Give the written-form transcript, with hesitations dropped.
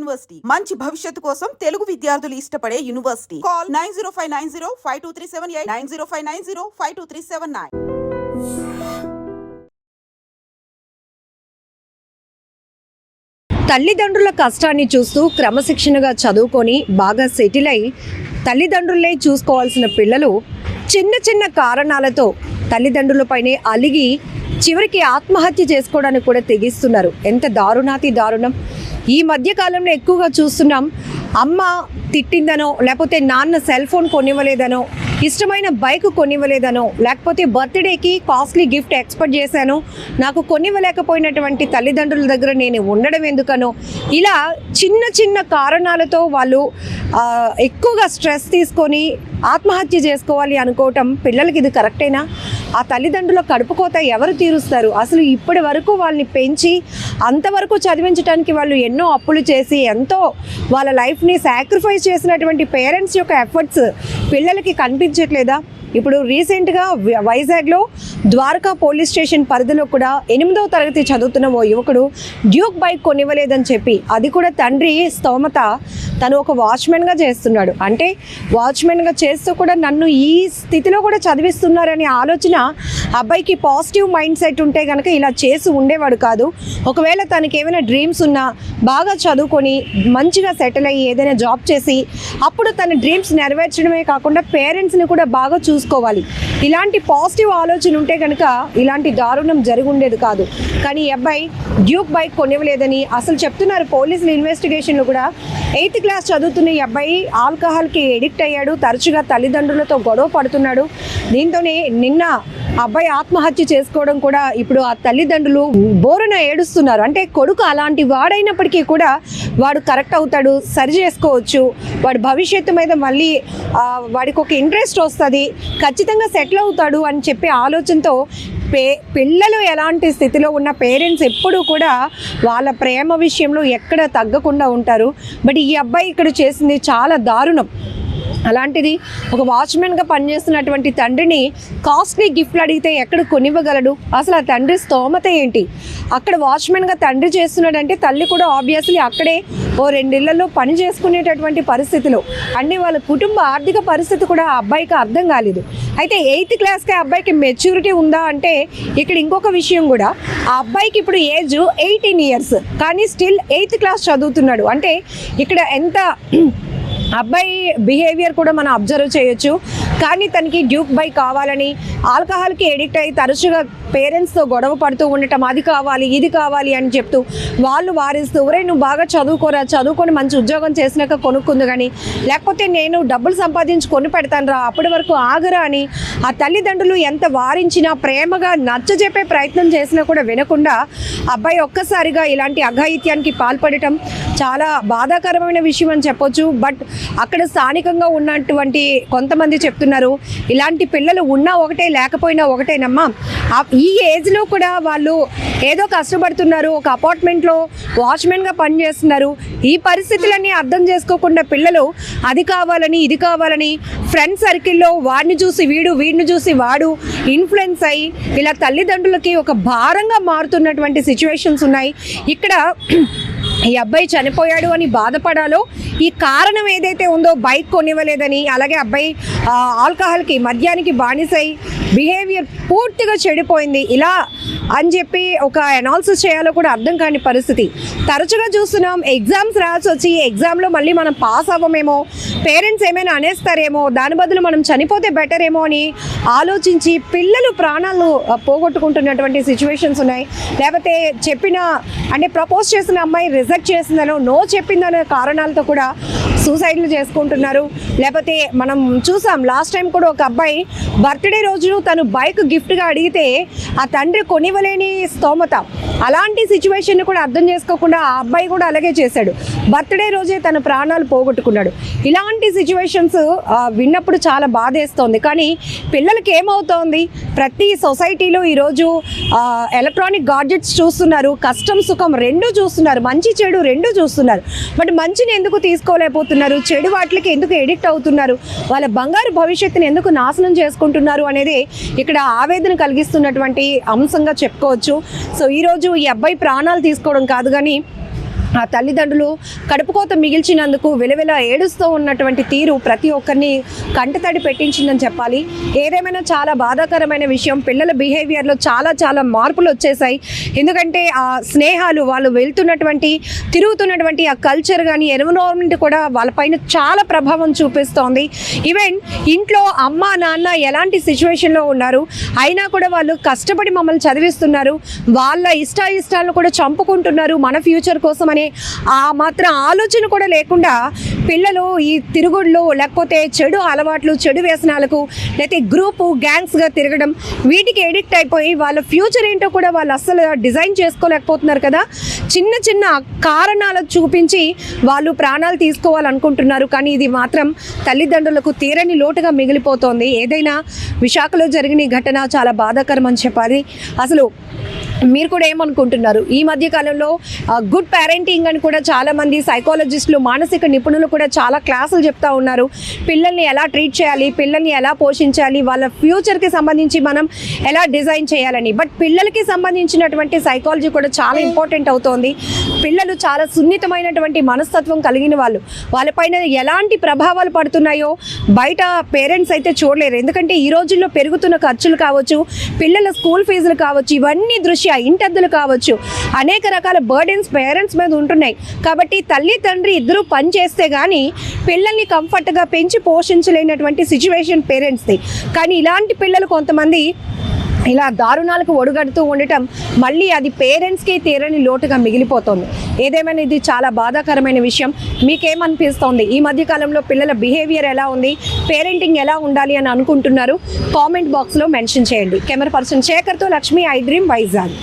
University మంచి భవిష్యత్తు కోసం తెలుగు విద్యార్థులు ఇష్టపడే యూనివర్సిటీ. కాల్ 9059052378 9059052379. తల్లిదండ్రుల కష్టాన్ని చూస్తూ క్రమశిక్షణగా చదువుకొని బాగా సెటిల్ అయి తల్లిదండ్రులనే చూసుకోవాల్సిన పిల్లలు చిన్న చిన్న కారణాలతో తల్లిదండ్రులపైనే అలిగి చివరికి ఆత్మహత్య చేసుకోవడానికి కూడా తెగిస్తున్నారు. ఎంత దారుణాతి దారుణం. ఈ మధ్య కాలంలో ఎక్కువగా చూస్తున్నాం. అమ్మ తిట్టిందనో, లేకపోతే నాన్న సెల్ ఫోన్ కొనివ్వలేదనో, ఇష్టమైన బైక్ కొనివ్వలేదనో, లేకపోతే బర్త్డేకి కాస్ట్లీ గిఫ్ట్ ఎక్స్పెక్ట్ చేశాను, నాకు కొనివ్వలేకపోయినటువంటి తల్లిదండ్రుల దగ్గర నేను ఉండడం ఎందుకనో, ఇలా చిన్న చిన్న కారణాలతో వాళ్ళు ఎక్కువగా స్ట్రెస్ తీసుకొని ఆత్మహత్య చేసుకోవాలి అనుకోవటం పిల్లలకి ఇది కరెక్టేనా? ఆ తల్లిదండ్రుల కడుపుకోత ఎవరు తీరుస్తారు? అసలు ఇప్పటి వరకు వాళ్ళని పెంచి అంతవరకు చదివించడానికి వాళ్ళు ఎన్నో అప్పులు చేసి ఎంతో వాళ్ళ లైఫ్ని సాక్రిఫైస్ చేసినటువంటి పేరెంట్స్ యొక్క ఎఫర్ట్స్ పిల్లలకి కనిపించట్లేదా? ఇప్పుడు రీసెంట్గా వైజాగ్లో ద్వారకా పోలీస్ స్టేషన్ పరిధిలో కూడా 8వ తరగతి చదువుతున్న ఓ యువకుడు డ్యూక్ బైక్ కొనివ్వలేదని చెప్పి, అది కూడా తండ్రి స్తోమత, తను ఒక వాచ్మెన్గా చేస్తున్నాడు. అంటే వాచ్మెన్గా చేస్తూ కూడా నన్ను ఈ స్థితిలో కూడా చదివిస్తున్నారనే ఆలోచన అబ్బాయికి పాజిటివ్ మైండ్ సెట్ ఉంటే కనుక ఇలా చేసి ఉండేవాడు కాదు. ఒకవేళ తనకి ఏమైనా డ్రీమ్స్ ఉన్నా బాగా చదువుకొని మంచిగా సెటిల్ అయ్యి ఏదైనా జాబ్ చేసి అప్పుడు తన డ్రీమ్స్ నెరవేర్చడమే కాకుండా పేరెంట్స్ని కూడా బాగా చూసుకోవాలి. ఇలాంటి పాజిటివ్ ఆలోచన ఉంటే కనుక ఇలాంటి దారుణం జరిగి ఉండేది కాదు. కానీ ఈ అబ్బాయి డ్యూక్ బైక్ కొనివ్వలేదని అసలు చెప్తున్నారు పోలీసులు ఇన్వెస్టిగేషన్లో కూడా. 8th క్లాస్ చదువుతున్న ఈ అబ్బాయి ఆల్కహాల్కి ఎడిక్ట్ అయ్యాడు, తరచుగా తల్లిదండ్రులతో గొడవ పడుతున్నాడు. దీంతోనే నిన్న అబ్బాయి ఆత్మహత్య చేసుకోవడం కూడా ఇప్పుడు ఆ తల్లిదండ్రులు బోరున ఏడుస్తున్నారు. అంటే కొడుకు అలాంటి వాడైనప్పటికీ కూడా వాడు కరెక్ట్ అవుతాడు, సరి చేసుకోవచ్చు, వాడి భవిష్యత్తు మీద మళ్ళీ వాడికి ఒక ఇంట్రెస్ట్ వస్తుంది, ఖచ్చితంగా సెటిల్ అవుతాడు అని చెప్పి ఆలోచనతో పిల్లలు ఎలాంటి స్థితిలో ఉన్న పేరెంట్స్ ఎప్పుడూ కూడా వాళ్ళ ప్రేమ విషయంలో ఎక్కడ తగ్గకుండా ఉంటారు. బట్ ఈ అబ్బాయి ఇక్కడ చేసింది చాలా దారుణం. అలాంటిది ఒక వాచ్మెన్గా పనిచేస్తున్నటువంటి తండ్రిని కాస్ట్లీ గిఫ్ట్లు అడిగితే ఎక్కడ కొనివ్వగలడు? అసలు ఆ తండ్రి స్తోమత ఏంటి? అక్కడ వాచ్మెన్గా తండ్రి చేస్తున్నాడంటే తల్లి కూడా ఆబ్వియస్లీ అక్కడే ఓ 2 ఇళ్లలో పని చేసుకునేటటువంటి పరిస్థితిలో, అంటే వాళ్ళ కుటుంబ ఆర్థిక పరిస్థితి కూడా ఆ అబ్బాయికి అర్థం కాలేదు. అయితే 8th క్లాస్కి ఆ అబ్బాయికి మెచ్యూరిటీ ఉందా అంటే ఇక్కడ ఇంకొక విషయం కూడా, ఆ అబ్బాయికి ఇప్పుడు ఏజ్ 18 ఇయర్స్ కానీ స్టిల్ 8th క్లాస్ చదువుతున్నాడు. అంటే ఇక్కడ ఎంత అబ్బాయి బిహేవియర్ కూడా మనం అబ్జర్వ్ చేయొచ్చు. కానీ తనకి డ్యూక్ బైక్ కావాలని, ఆల్కహాల్కి ఎడిక్ట్ అయ్యి తరచుగా పేరెంట్స్తో గొడవ పడుతూ ఉండటం, అది కావాలి ఇది కావాలి అని చెప్తూ వాళ్ళు వారిస్తూ, ఒరే నువ్వు బాగా చదువుకోరా, చదువుకొని మంచి ఉద్యోగం చేసినాక కొనుక్కుంది కానీ, లేకపోతే నేను డబ్బులు సంపాదించి కొని పెడతాను రా, అప్పటి వరకు ఆగరా అని ఆ తల్లిదండ్రులు ఎంత వారించినా ప్రేమగా నచ్చజెప్పే ప్రయత్నం చేసినా కూడా వినకుండా అబ్బాయి ఒక్కసారిగా ఇలాంటి అఘాయిత్యానికి పాల్పడటం చాలా బాధాకరమైన విషయం అని చెప్పొచ్చు. బట్ అక్కడ స్థానికంగా ఉన్నటువంటి కొంతమంది చెప్తున్నారు, ఇలాంటి పిల్లలు ఉన్నా ఒకటే లేకపోయినా ఒకటేనమ్మా, ఈ ఏజ్లో కూడా వాళ్ళు ఏదో కష్టపడుతున్నారు, ఒక అపార్ట్మెంట్లో వాచ్మెన్గా పనిచేస్తున్నారు. ఈ పరిస్థితులన్నీ అర్థం చేసుకోకుండా పిల్లలు అది కావాలని ఇది కావాలని ఫ్రెండ్ సర్కిల్లో వాడిని చూసి వీడు, వీడిని చూసి వాడు ఇన్ఫ్లుయెన్స్ అయ్యి ఇలా తల్లిదండ్రులకి ఒక భారంగా మారుతున్నటువంటి సిచ్యువేషన్స్ ఉన్నాయి. ఇక్కడ ఈ అబ్బాయి చనిపోయాడు అని బాధపడాలో, ఈ కారణం ఏదైతే ఉందో బైక్ కొనివ్వలేదని, అలాగే అబ్బాయి ఆల్కహాల్కి మద్యానికి బానిసై బిహేవియర్ పూర్తిగా చెడిపోయింది ఇలా అని చెప్పి ఒక అనాలిసిస్ చేయాలో కూడా అర్థం కాని పరిస్థితి. తరచుగా చూస్తున్నాం, ఎగ్జామ్స్ రాసి వచ్చి ఎగ్జామ్లో మళ్ళీ మనం పాస్ అవ్వమేమో, పేరెంట్స్ ఏమైనా అనేస్తారేమో, దాని బదులు మనం చనిపోతే బెటర్ ఏమో అని ఆలోచించి పిల్లలు ప్రాణాలు పోగొట్టుకుంటున్నటువంటి సిచ్యువేషన్స్ ఉన్నాయి. లేకపోతే అంటే ప్రపోజ్ చేసిన అమ్మాయి రిజెక్ట్ చేసిందనో, నో చెప్పిందనే కారణాలతో కూడా సూసైడ్లు చేసుకుంటున్నారు. లేకపోతే మనం చూసాం లాస్ట్ టైం కూడా ఒక అబ్బాయి బర్త్డే రోజు తను బైక్ గిఫ్ట్గా అడిగితే ఆ తండ్రి కొనివ్వలేని స్తోమత, అలాంటి సిచ్యువేషన్ కూడా అర్థం చేసుకోకుండా ఆ అబ్బాయి కూడా అలాగే చేశాడు. బర్త్డే రోజే తన ప్రాణాలు పోగొట్టుకున్నాడు. ఇలాంటి సిచ్యువేషన్స్ విన్నప్పుడు చాలా బాధేస్తోంది. కానీ పిల్లలకి ఏమవుతోంది, ప్రతి సొసైటీలో ఈరోజు ఎలక్ట్రానిక్ గాడ్జెట్స్ చూస్తున్నారు, కష్టం సుఖం రెండూ చూస్తున్నారు, మంచి చెడు రెండూ చూస్తున్నారు. బట్ మంచిని ఎందుకు తీసుకోలేకపోతున్నారు, చెడు వాటికి ఎందుకు ఎడిక్ట్ అవుతున్నారు, వాళ్ళ బంగారు భవిష్యత్తుని ఎందుకు నాశనం చేసుకుంటున్నారు అనేది ఇక్కడ ఆవేదన కలిగిస్తున్నటువంటి అంశంగా చెప్పుకోవచ్చు. సో ఈరోజు ఈ అబ్బాయి ప్రాణాలు తీసుకోవడం కాదు కానీ ఆ తల్లిదండ్రులు కడుపుకోత మిగిల్చినందుకు విలవిల ఏడుస్తూ ఉన్నటువంటి తీరు ప్రతి ఒక్కరిని కంటతడి పెట్టించిందని చెప్పాలి. ఏదేమైనా చాలా బాధాకరమైన విషయం. పిల్లల బిహేవియర్లో చాలా మార్పులు వచ్చేసాయి. ఎందుకంటే ఆ స్నేహాలు, వాళ్ళు వెళ్తున్నటువంటి తిరుగుతున్నటువంటి ఆ కల్చర్ కానీ ఎన్విరాన్మెంట్ కూడా వాళ్ళపైన చాలా ప్రభావం చూపిస్తోంది. ఈవెన్ ఇంట్లో అమ్మ నాన్న ఎలాంటి సిచ్యువేషన్లో ఉన్నారు, అయినా కూడా వాళ్ళు కష్టపడి మమ్మల్ని చదివిస్తున్నారు, వాళ్ళ ఇష్టాలను కూడా చంపుకుంటున్నారు మన ఫ్యూచర్ కోసం అనే ఆ మాత్రం ఆలోచన కూడా లేకుండా పిల్లలు ఈ తిరుగుళ్ళు, లేకపోతే చెడు అలవాట్లు, చెడు వ్యసనాలకు, లేకపోతే గ్రూపు గ్యాంగ్స్గా తిరగడం, వీటికి ఎడిక్ట్ అయిపోయి వాళ్ళ ఫ్యూచర్ ఏంటో కూడా వాళ్ళు అస్సలు డిజైన్ చేసుకోలేకపోతున్నారు కదా. చిన్న కారణాలు చూపించి వాళ్ళు ప్రాణాలు తీసుకోవాలనుకుంటున్నారు. కానీ ఇది మాత్రం తల్లిదండ్రులకు తీరని లోటుగా మిగిలిపోతోంది. ఏదైనా విశాఖలో జరిగిన ఈ ఘటన చాలా బాధాకరం అని చెప్పాలి. అసలు మీరు కూడా ఏమనుకుంటున్నారు? ఈ మధ్య కాలంలో గుడ్ పేరెంటింగ్ అని కూడా చాలామంది సైకాలజిస్టులు, మానసిక నిపుణులు కూడా చాలా క్లాసులు చెప్తా ఉన్నారు. పిల్లల్ని ఎలా ట్రీట్ చేయాలి, పిల్లల్ని ఎలా పోషించాలి, వాళ్ళ ఫ్యూచర్కి సంబంధించి మనం ఎలా డిజైన్ చేయాలని. బట్ పిల్లలకి సంబంధించినటువంటి సైకాలజీ కూడా చాలా ఇంపార్టెంట్ అవుతోంది. పిల్లలు చాలా సున్నితమైనటువంటి మనస్తత్వం కలిగిన వాళ్ళు. వాళ్ళపైన ఎలాంటి ప్రభావాలు పడుతున్నాయో బయట పేరెంట్స్ అయితే చూడలేరు. ఎందుకంటే ఈ రోజుల్లో పెరుగుతున్న ఖర్చులు కావచ్చు, పిల్లల స్కూల్ ఫీజులు కావచ్చు, ఇవన్నీ దృష్ట్యా ఇంటద్దులు కావచ్చు, అనేక రకాల బర్డెన్స్ పేరెంట్స్ మీద ఉంటున్నాయి. కాబట్టి తల్లి తండ్రి ఇద్దరు పని చేస్తే కానీ పిల్లల్ని కంఫర్ట్గా పెంచి పోషించలేనటువంటి సిచ్యువేషన్ పేరెంట్స్ది. కానీ ఇలాంటి పిల్లలు కొంతమంది ఇలా దారుణాలకు ఒడుగడుతూ ఉండటం మళ్ళీ అది పేరెంట్స్కి తీరని లోటుగా మిగిలిపోతుంది. ఏదేమైనా ఇది చాలా బాధాకరమైన విషయం. మీకేమనిపిస్తోంది? ఈ మధ్యకాలంలో పిల్లల బిహేవియర్ ఎలా ఉంది, పేరెంటింగ్ ఎలా ఉండాలి అని అనుకుంటున్నారు? కామెంట్ బాక్స్లో మెన్షన్ చేయండి. కెమెరా పర్సన్ శేఖర్తో లక్ష్మి, ఐ డ్రీమ్, వైజాగ్.